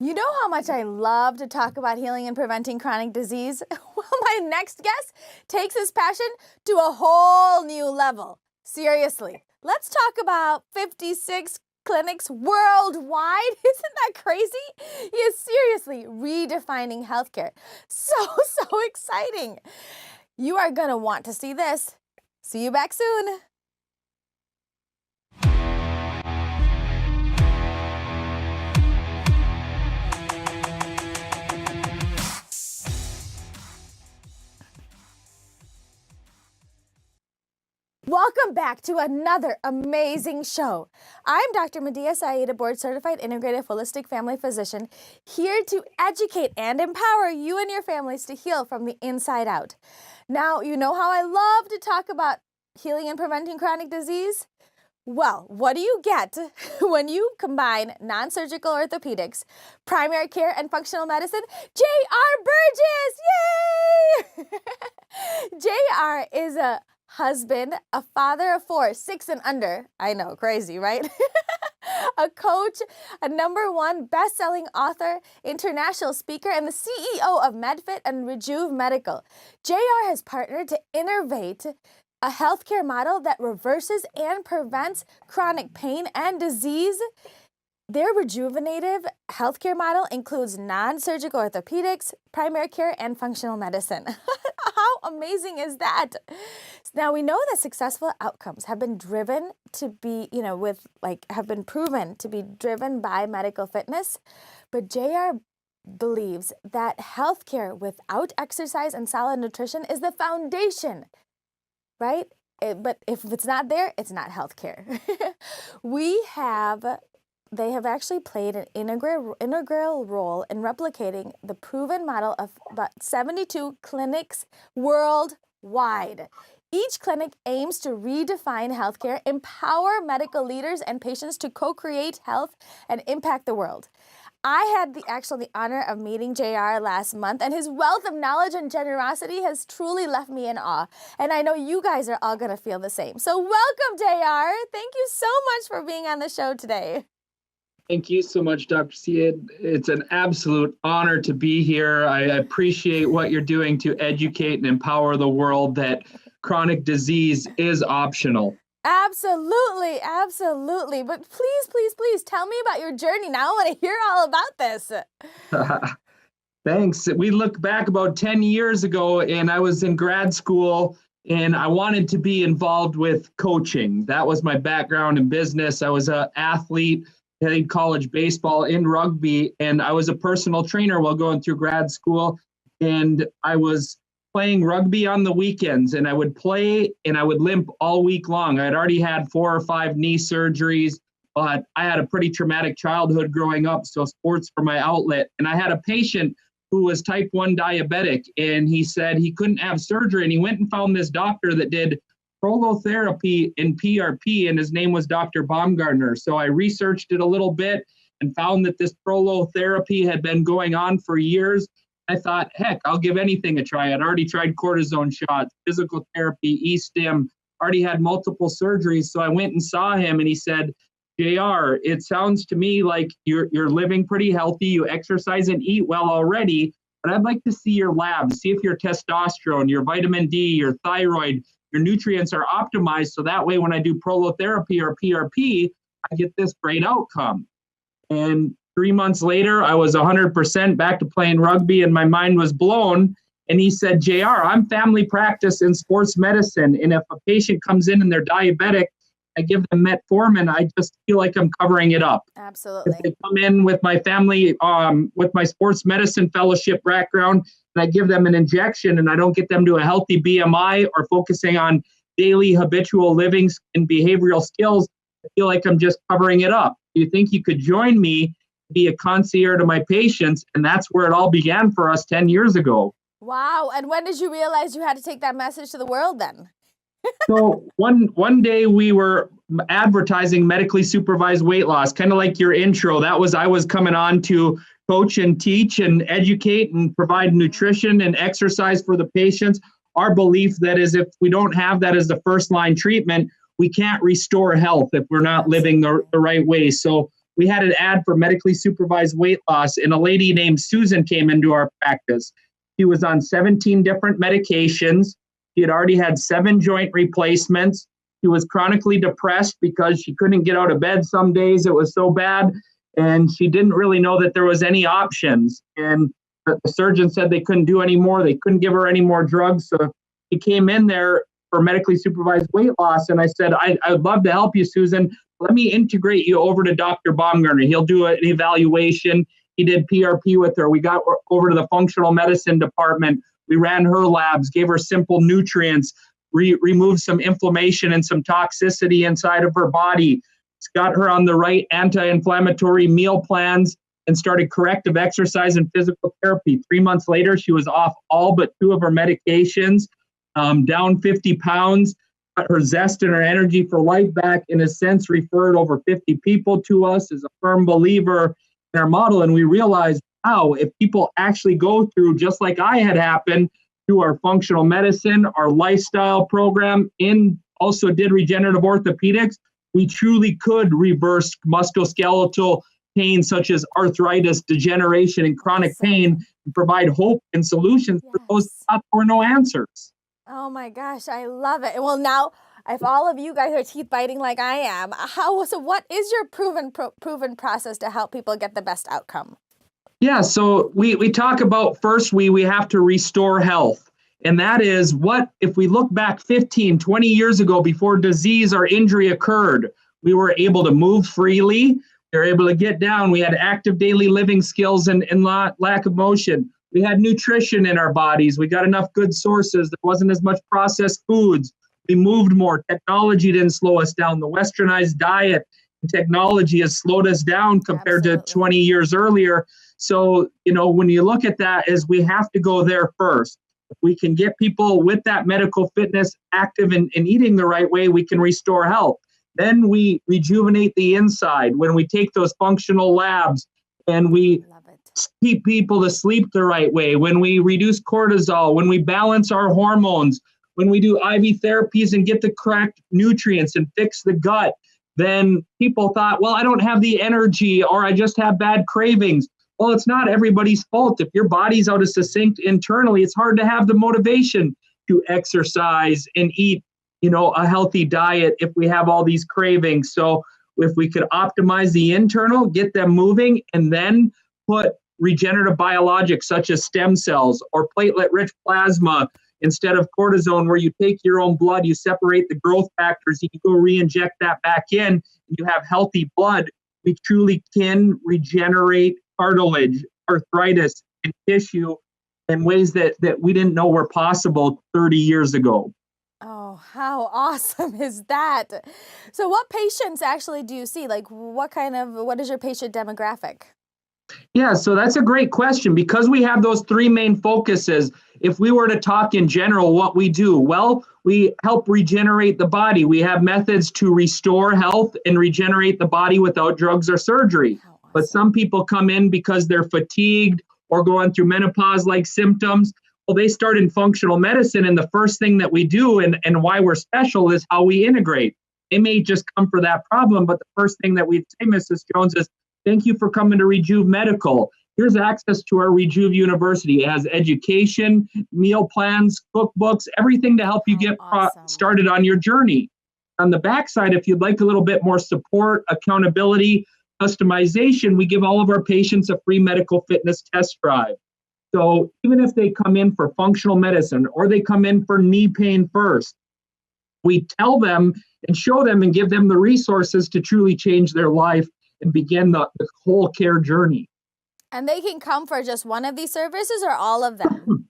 You know how much I love to talk about healing and preventing chronic disease? Well, my next guest takes his passion to a whole new level. Seriously, let's talk about 56 clinics worldwide. Isn't that crazy? He is seriously redefining healthcare. So exciting. You are going to want to see this. See you back soon. Welcome back to another amazing show. I'm Dr. Madiha Saeed, a board-certified integrative holistic family physician, here to educate and empower you and your families to heal from the inside out. Now, you know how I love to talk about healing and preventing chronic disease? Well, what do you get when you combine non-surgical orthopedics, primary care, and functional medicine? J.R. Burgess! Yay! J.R. is a husband, a father of 4, 6 and under. I know, crazy, right? A coach, a #1 best-selling author, international speaker, and the CEO of MedFit and Rejuv Medical. JR has partnered to innovate a healthcare model that reverses and prevents chronic pain and disease. Their rejuvenative healthcare model includes non-surgical orthopedics, primary care, and functional medicine. How amazing is that? Now, we know that successful outcomes have been driven to be, have been proven to be driven by medical fitness, but JR believes that healthcare without exercise and solid nutrition is the foundation, right? But if it's not there, it's not healthcare. They have actually played an integral role in replicating the proven model of about 72 clinics worldwide. Each clinic aims to redefine healthcare, empower medical leaders and patients to co-create health and impact the world. I had the honor of meeting JR last month, and his wealth of knowledge and generosity has truly left me in awe. And I know you guys are all going to feel the same. So welcome, JR. Thank you so much for being on the show today. Thank you so much, Dr. Saeed. It's an absolute honor to be here. I appreciate what you're doing to educate and empower the world that chronic disease is optional. Absolutely, absolutely. But please tell me about your journey now. I want to hear all about this. Thanks. We look back about 10 years ago, and I was in grad school, and I wanted to be involved with coaching. That was my background in business. I was an athlete, played college baseball and rugby, and I was a personal trainer while going through grad school. And I was playing rugby on the weekends, and I would play and I would limp all week long. I had already had 4 or 5 knee surgeries, but I had a pretty traumatic childhood growing up, so sports were my outlet. And I had a patient who was type 1 diabetic, and he said he couldn't have surgery, and he went and found this doctor that did prolotherapy in PRP, and his name was Dr. Baumgartner. So I researched it a little bit and found that this prolotherapy had been going on for years. I thought, heck, I'll give anything a try. I'd already tried cortisone shots, physical therapy, e-stim, already had multiple surgeries. So I went and saw him, and he said, JR, it sounds to me like you're living pretty healthy. You exercise and eat well already, but I'd like to see your labs, see if your testosterone, your vitamin D, your thyroid, your nutrients are optimized, so that way when I do prolotherapy or PRP, I get this great outcome. And 3 months later, I was 100% back to playing rugby, and my mind was blown. And he said, JR, I'm family practice in sports medicine, and if a patient comes in and they're diabetic, I give them metformin. I just feel like I'm covering it up. Absolutely. If they come in with my family, with my sports medicine fellowship background, and I give them an injection and I don't get them to a healthy BMI or focusing on daily habitual living and behavioral skills, I feel like I'm just covering it up. Do you think you could join me, be a concierge to my patients? And that's where it all began for us 10 years ago. Wow. And when did you realize you had to take that message to the world then? So one day we were advertising medically supervised weight loss, kind of like your intro. I was coming on to coach and teach and educate and provide nutrition and exercise for the patients. Our belief that is if we don't have that as the first line treatment, we can't restore health if we're not living the right way. So we had an ad for medically supervised weight loss, and a lady named Susan came into our practice. She was on 17 different medications. She had already had 7 joint replacements. She was chronically depressed because she couldn't get out of bed some days. It was so bad. And she didn't really know that there was any options. And the surgeon said they couldn't do any more. They couldn't give her any more drugs. So she came in there for medically supervised weight loss. And I said, I'd love to help you, Susan. Let me integrate you over to Dr. Baumgartner. He'll do an evaluation. He did PRP with her. We got over to the functional medicine department. We ran her labs, gave her simple nutrients, removed some inflammation and some toxicity inside of her body. Got her on the right anti-inflammatory meal plans and started corrective exercise and physical therapy. 3 months later, she was off all but 2 of her medications, down 50 pounds, got her zest and her energy for life back, in a sense, referred over 50 people to us, as a firm believer in our model. And we realized, wow, if people actually go through, just like I had happened, through our functional medicine, our lifestyle program, and also did regenerative orthopedics, we truly could reverse musculoskeletal pain such as arthritis, degeneration, and chronic pain, and provide hope and solutions for those that were no answers. Oh my gosh, I love it. Well, now, if all of you guys are teeth biting like I am, so what is your proven process to help people get the best outcome? Yeah, so we talk about first we have to restore health. And that is, what if we look back 15, 20 years ago, before disease or injury occurred, we were able to move freely. We were able to get down. We had active daily living skills and lack of motion. We had nutrition in our bodies. We got enough good sources. There wasn't as much processed foods. We moved more. Technology didn't slow us down. The westernized diet and technology has slowed us down compared to 20 years earlier. So, when you look at that, is we have to go there first. If we can get people with that medical fitness active and eating the right way, we can restore health. Then we rejuvenate the inside when we take those functional labs and we keep people to sleep the right way, when we reduce cortisol, when we balance our hormones, when we do IV therapies and get the correct nutrients and fix the gut. Then people thought, well, I don't have the energy, or I just have bad cravings. Well, it's not everybody's fault. If your body's out of sync internally, it's hard to have the motivation to exercise and eat, a healthy diet if we have all these cravings. So if we could optimize the internal, get them moving, and then put regenerative biologics such as stem cells or platelet-rich plasma instead of cortisone, where you take your own blood, you separate the growth factors, you go re-inject that back in, and you have healthy blood, we truly can regenerate cartilage, arthritis, and tissue in ways that we didn't know were possible 30 years ago. Oh, how awesome is that? So what patients actually do you see? Like, what is your patient demographic? Yeah, so that's a great question, because we have those 3 main focuses. If we were to talk in general, what we do, well, we help regenerate the body. We have methods to restore health and regenerate the body without drugs or surgery. Awesome. But some people come in because they're fatigued or going through menopause-like symptoms. Well, they start in functional medicine, and the first thing that we do and why we're special is how we integrate. They may just come for that problem, but the first thing that we'd say, Mrs. Jones, is thank you for coming to Rejuv Medical. Here's access to our Rejuv University. It has education, meal plans, cookbooks, everything to help you get started on your journey. On the backside, if you'd like a little bit more support, accountability, customization, we give all of our patients a free medical fitness test drive. So even if they come in for functional medicine or they come in for knee pain first, we tell them and show them and give them the resources to truly change their life and begin the whole care journey. And they can come for just one of these services or all of them?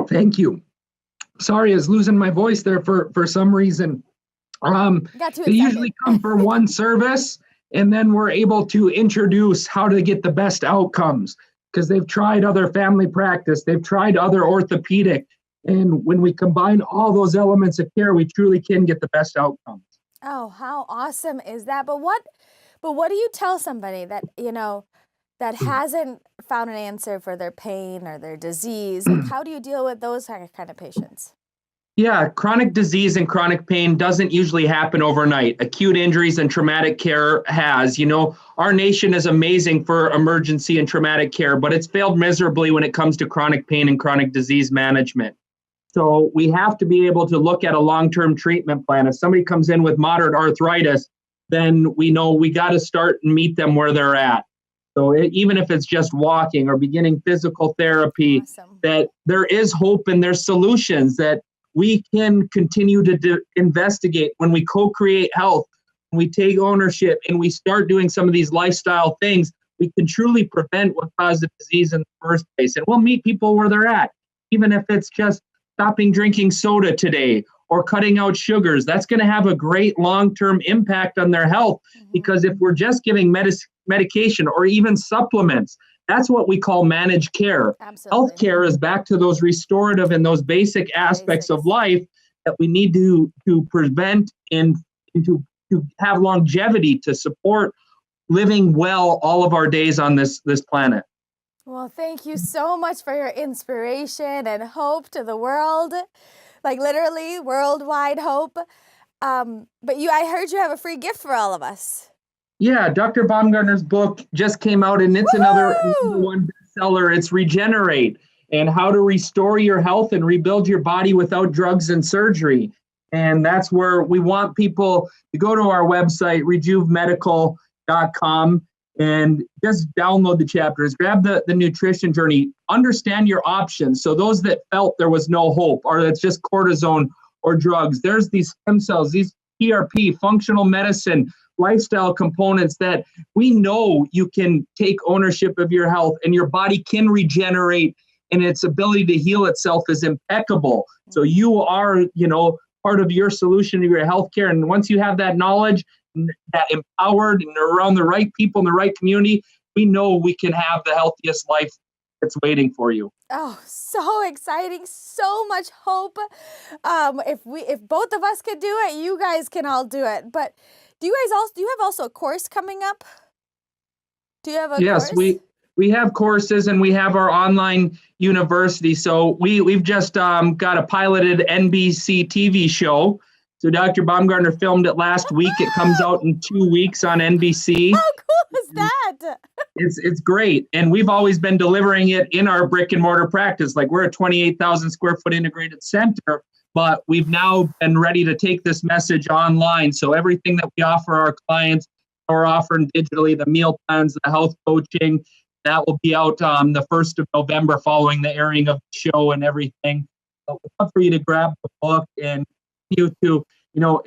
Thank you. Sorry, I was losing my voice there for some reason. They usually come for one service, and then we're able to introduce how to get the best outcomes, because they've tried other family practice, they've tried other orthopedic, and when we combine all those elements of care, we truly can get the best outcomes. Oh, how awesome is that? But what do you tell somebody that, that hasn't found an answer for their pain or their disease? Like, how do you deal with those kind of patients? Yeah, chronic disease and chronic pain doesn't usually happen overnight. Acute injuries and traumatic care has. Our nation is amazing for emergency and traumatic care, but it's failed miserably when it comes to chronic pain and chronic disease management. So we have to be able to look at a long-term treatment plan. If somebody comes in with moderate arthritis, then we know we got to start and meet them where they're at. So even if it's just walking or beginning physical therapy, Awesome. that there is hope and there's solutions that we can continue to investigate when we co-create health, when we take ownership and we start doing some of these lifestyle things. We can truly prevent what caused the disease in the first place. And we'll meet people where they're at, even if it's just stopping drinking soda today or cutting out sugars. That's going to have a great long-term impact on their health, because if we're just giving medication or even supplements, that's what we call managed care. Absolutely. Healthcare is back to those restorative and those basic aspects of life that we need to prevent and to have longevity to support living well all of our days on this planet. Well, thank you so much for your inspiration and hope to the world, like literally worldwide hope. But I heard you have a free gift for all of us. Yeah, Dr. Baumgartner's book just came out, and it's another one bestseller. It's Regenerate, and how to restore your health and rebuild your body without drugs and surgery. And that's where we want people to go to our website, rejuvemedical.com, and just download the chapters, grab the nutrition journey, understand your options. So those that felt there was no hope, or that's just cortisone or drugs, there's these stem cells, these PRP, functional medicine, lifestyle components that we know you can take ownership of your health, and your body can regenerate, and its ability to heal itself is impeccable. So you are, part of your solution to your healthcare. And once you have that knowledge, that empowered and around the right people in the right community, we know we can have the healthiest life that's waiting for you. Oh, so exciting. So much hope. If both of us could do it, you guys can all do it. But do you have also a course coming up? Do you have a course? Yes, we have courses, and we have our online university. So we've just got a piloted NBC TV show. So Dr. Baumgartner filmed it last week. It comes out in 2 weeks on NBC. How cool is that? It's great. And we've always been delivering it in our brick and mortar practice. Like, we're a 28,000 square foot integrated center, but we've now been ready to take this message online. So everything that we offer our clients, we're offering digitally, the meal plans, the health coaching, that will be out the 1st of November following the airing of the show and everything. But we'd love for you to grab the book and continue to,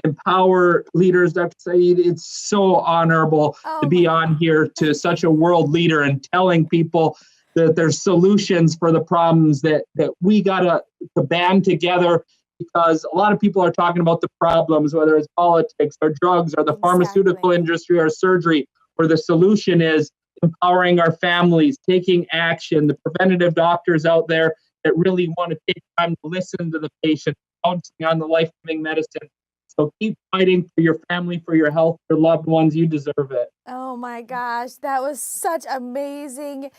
empower leaders. Dr. Saeed, it's so honorable to be on here to such a world leader and telling people that there's solutions for the problems that we got to band together, because a lot of people are talking about the problems, whether it's politics or drugs or the pharmaceutical industry or surgery, where the solution is empowering our families, taking action, the preventative doctors out there that really want to take time to listen to the patient, focusing on the life-giving medicine. So keep fighting for your family, for your health, your loved ones. You deserve it. Oh my gosh, that was such amazing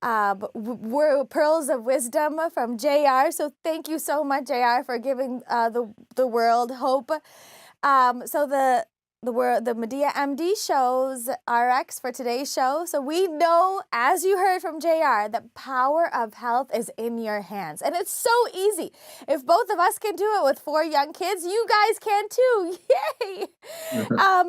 pearls of wisdom from JR. So thank you so much, JR, for giving the world hope. So the Madiha MD shows RX for today's show. So we know, as you heard from JR, the power of health is in your hands. And it's so easy. If both of us can do it with 4 young kids, you guys can too. Yay!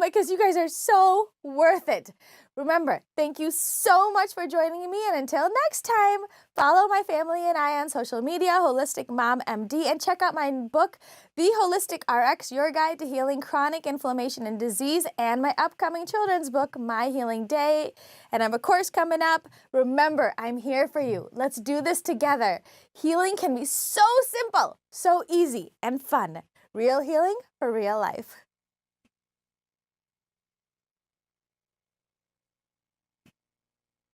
Because you guys are so worth it. Remember, thank you so much for joining me. And until next time, follow my family and I on social media, Holistic Mom MD, and check out my book, The Holistic RX, Your Guide to Healing Chronic Inflammation and Disease, and my upcoming children's book, My Healing Day. And I have a course coming up. Remember, I'm here for you. Let's do this together. Healing can be so simple, so easy, and fun. Real healing for real life.